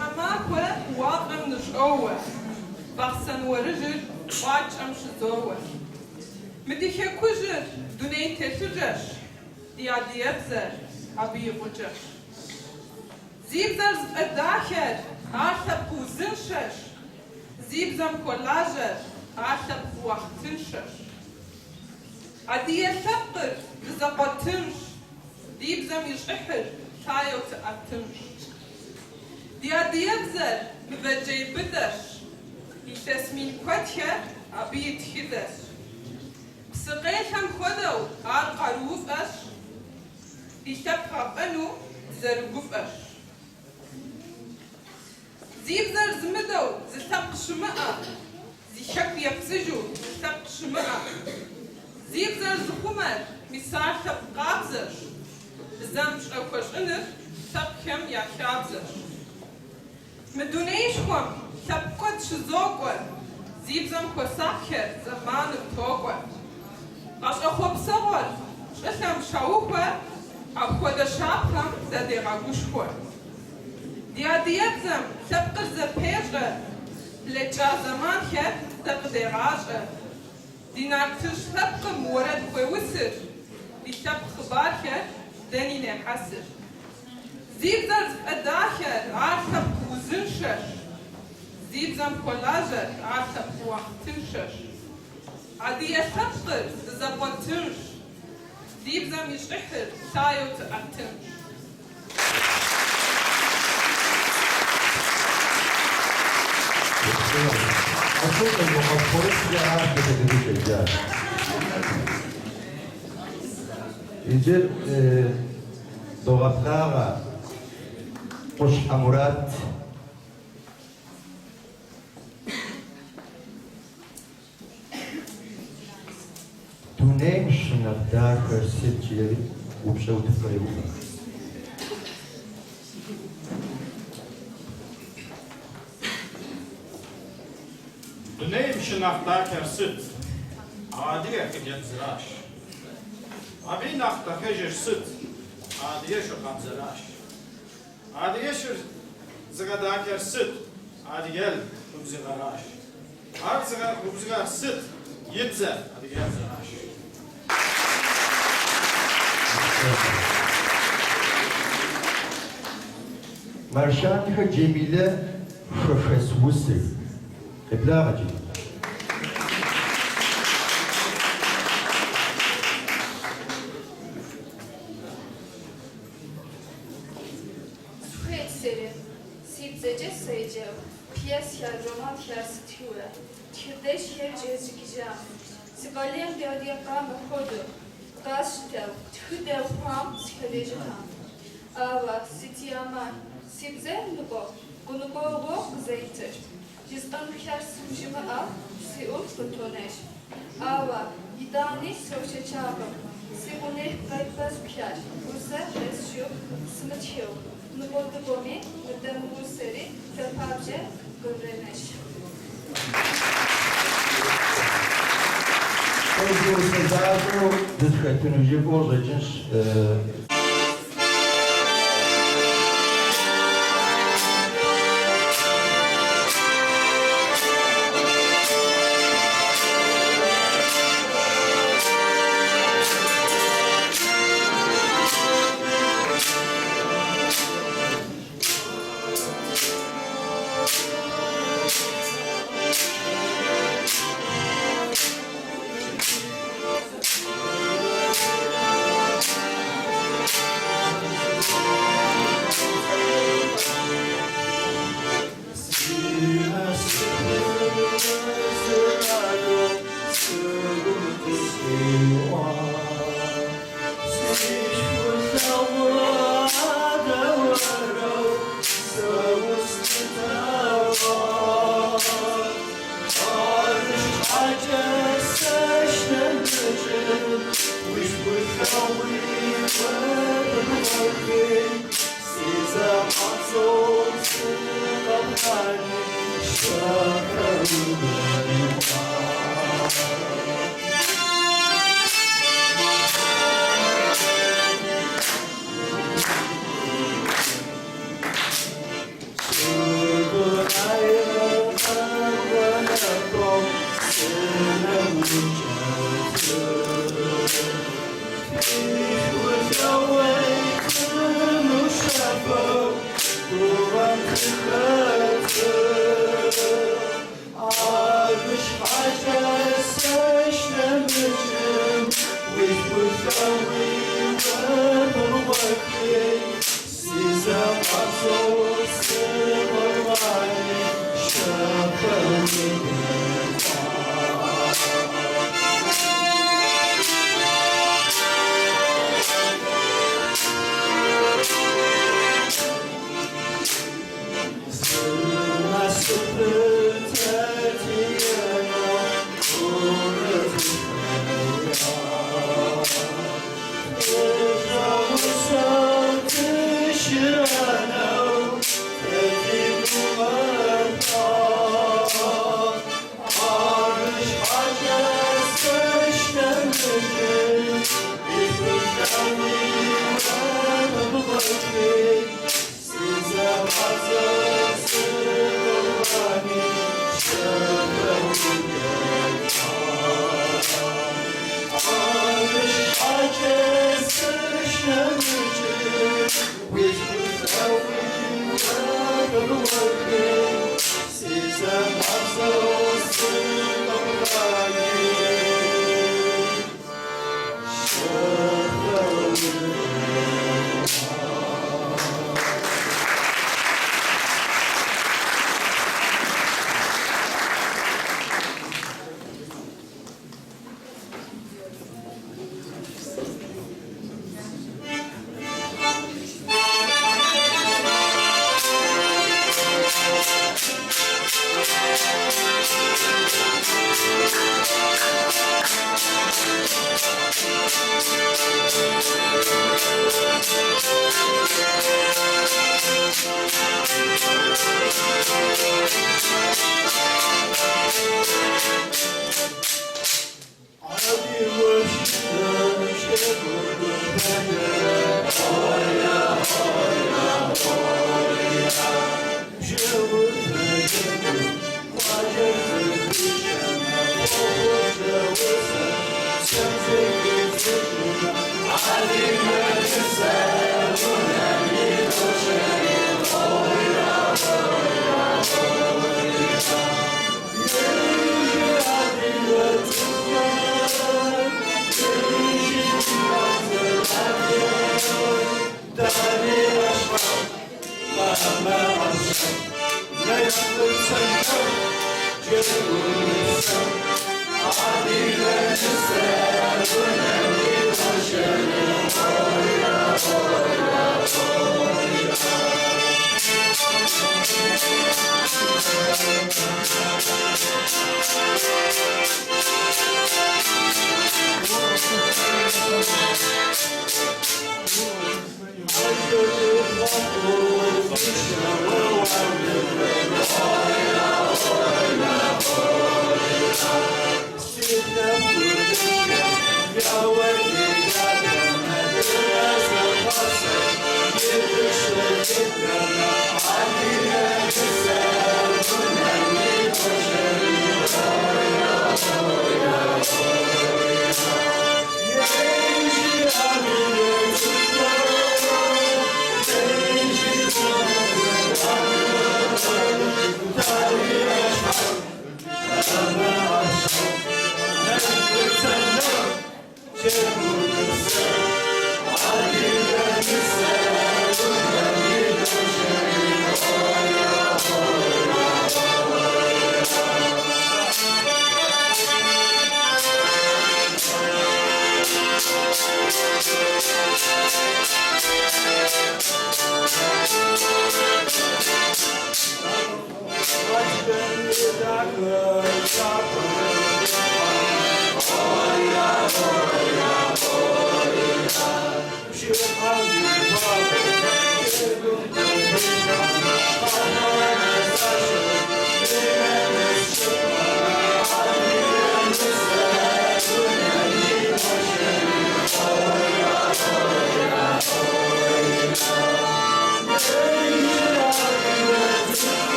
حماكوة واقع نشقوة بخسن ورجل واج أمشزوة مديكي كوجر دوني تتجش دياديبزر أبي غجش زيبزر الداخل عارتب كوزنشش زيبزم كولاجر عارتب وقتنشش عدية تقر بزقتنش ديبزم يشحر تايو تقتنش دياديبزر مبجي بدش يتسمين كوتير أبي يتخدش بسقيتهم خدو عار قروف أش يتبقى قنو زرقوف أش زيبزر زمدو زتبق شمعة زي شك يبسجو زتبق شمعة زيبزر زخمر مسار تبقابزش زمش أو كش إنف تبقم يا كابزش مدونيشكم تبقت شزوقوا زيبزم كساكر زمان بتوقوا عش أخو بصغر شخم شاوقوا أو خود شابهم زدي غاقوشكوا دياديبزم تبقر زبيجر لجا زمان خير تبقى راجر ديناكتش تبقى مورد ووسر بتبقى خبار خير دني نحسر زيبزر الداخل عارفة بوزنشش زيبزم كولاجر عارفة بوقتنشش عادية تبقر زبطنش زيبزم يشحر تايو تقتنش أشوف المخفرات اللي عارفة تدريك الجاد يجب ضغطها قش حمرات تونيش نقدار كرسيت جيري وبشوت فريوها تونيش نقدار كرسيت عادية كجن زراش أبي نقدار كجر ست عادية شو قام زراش عادية شو زغدا كرسيت عادية وبزغراش عاد زغا وبزغار ست يتزا عادية زراش مرشانها جميلة شوشس وسر إبلاغ جميلة Sibzece sayıcı, piyas ya roman tiyasitüre, tüdeş yer cezgicam, sigalem diyadiyakam kodu, gaştev, tüdev pam sikalejam. Ava, sitiyaman, sibze nubo, gunubo vok zeytir, jizdan piyas sumjima av, sium tutoneş. Ava, idani soşeçabım, siune kaybaz piyas, ursa resşu, sımıçyo. Nuboldu bomi, gıdın seri, tepabce, gövreneş. Özgür Sezar'ı düzgün olacağız.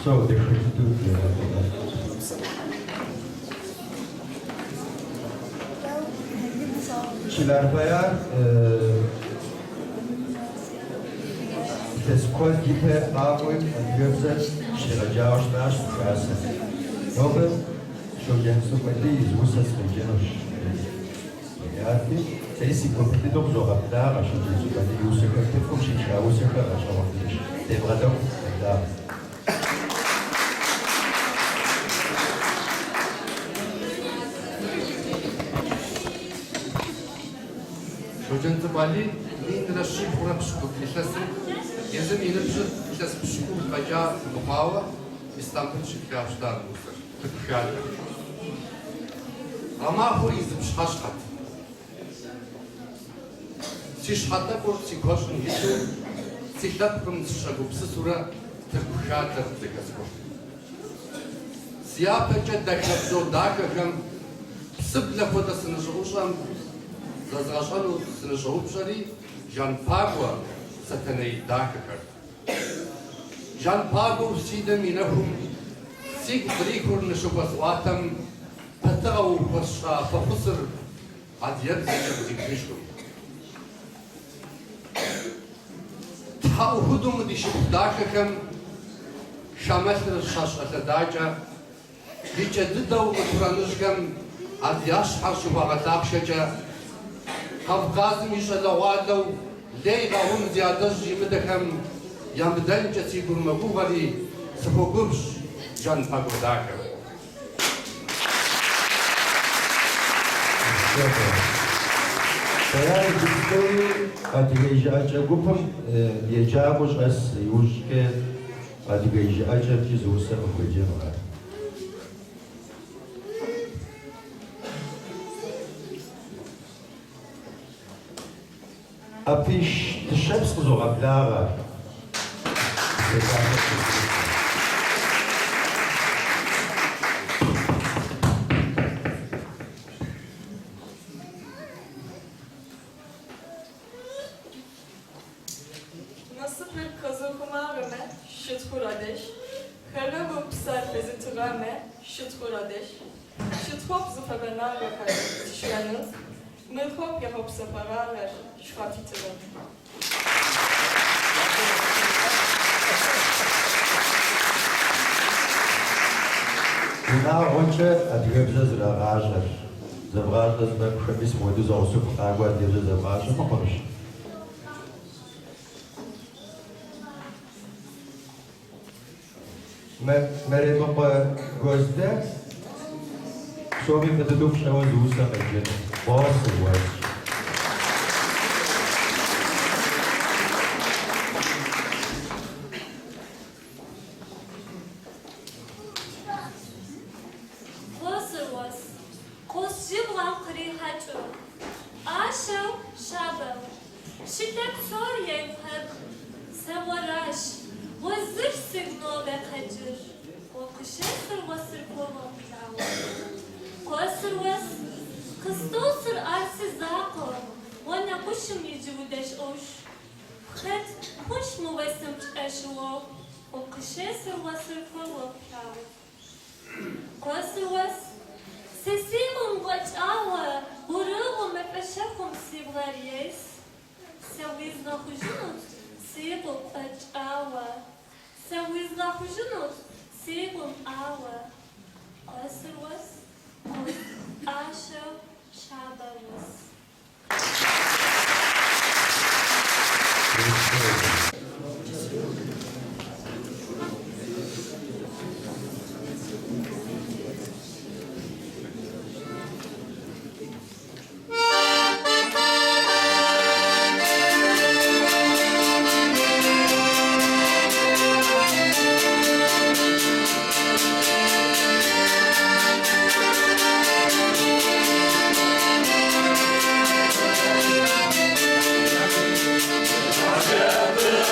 So they should do Çilerbaya teskol gibi ağabey gözler şiracağız naş kâsen. Nobe şu gençlik medliyiz bu ses genç. Yani sesi komplet donc zora daha aşağı geçiyor. Yusuf Kırtıfım şişa Yusuf aşağı geçiyor. Devradım da. Şocan tıbali min raşi pura pişkut işlesin. Gezim yine işles pişkut baca muhava İstanbul şikayetçiler bulur. Tıkşarlar. Ama bu izim şaşkat. Şişhatta kur çikoşun hiçu siklat kum şagupsı sura tıkşarlar tıkaskur. Siyapece daklatzo dakakam sıbla kodasını şuşam Zazrashanu sınışoğupşari Jan Pagua satanei dakakar. Jan Pagua sidem inahum sig drikur nishubaswatam patau pasha fahusr adiyat zikrishu. Tau hudum dishub dakakam shamasr shashqatadaja dicha didaw uturanishgam adiyash harshubagataqshaja Kavkazım işalavadov Leygavun ziyadaj jimidekam Yamdan jasi gurmagu vari Safogubş Jan Pagodaka. Eğer bizleri adigeyjaca gupam yejabuş as yuşke adigeyjaca cizursa okuyacağım. Apiş dışarısı zor ablara. Nasıl bir kazıkumağıme şutkur adeş. Hello psal bezitirame şutkur adeş. Şutkop zıfabenare kayı tişyanız. Mırkop yapıp separare şuatitirim. Genau, Runche, die Gebse sind der Rage. Der Rage ist beim Chemis, wo du so aus der Frage, die Gebse der Rage machst. Merhaba gözde, şovi kadar duf şava zusa meclis, bazı var. Kosovos, Kosjivlam Krihacho, Asho Shabo, Shitek Soryev Hab, Sawarash, Wazir Signal Bekajir, Okshesser Wasser Kovo Flower, Kosovos, Kostosser Arsizako, Wana Pushim Yijudesh Osh, Het Pushmu Wesam Eshwo, Okshesser Wasser Kovo Flower. Kosovos, Sesibum Vachawa, Urubum Epeshachum Siblaries, Sawizna Hujunut, Sibum Vachawa, Sawizna Hujunut, Sibum Awa, Kosovos, Asho Shabavos. Together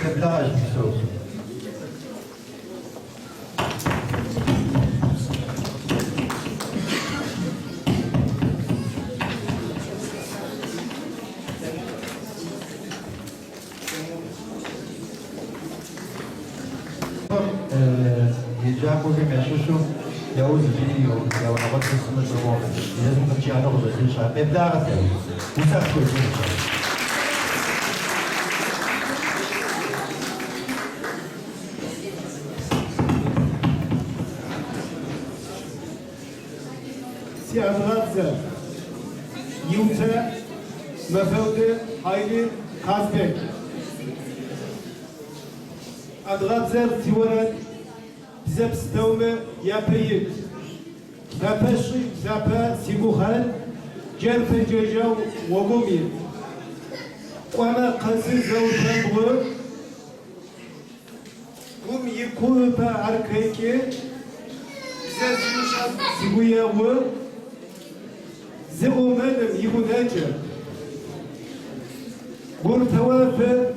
Tekrar açmış olsun. Jean Bogem Yashushu, Yavuz Video, Yavuz Kısmı Zaman, Yazım Kıçıyanı Odası Şah, Meblağı Tevi, Uçak Sözü Siyadradze, Yumte, Mefevde, Hayli, Kazbek. Adradze, Tivaret, bize pstevme yapayım. Zapeşi, zape, siguhal, cerfe cecav, vogumi. Ona kazı zavuşan bu, kum yıkûpe arkayki, bize ziyuşan siguyavu, zıumenim yıkûnece. Gur tevafe,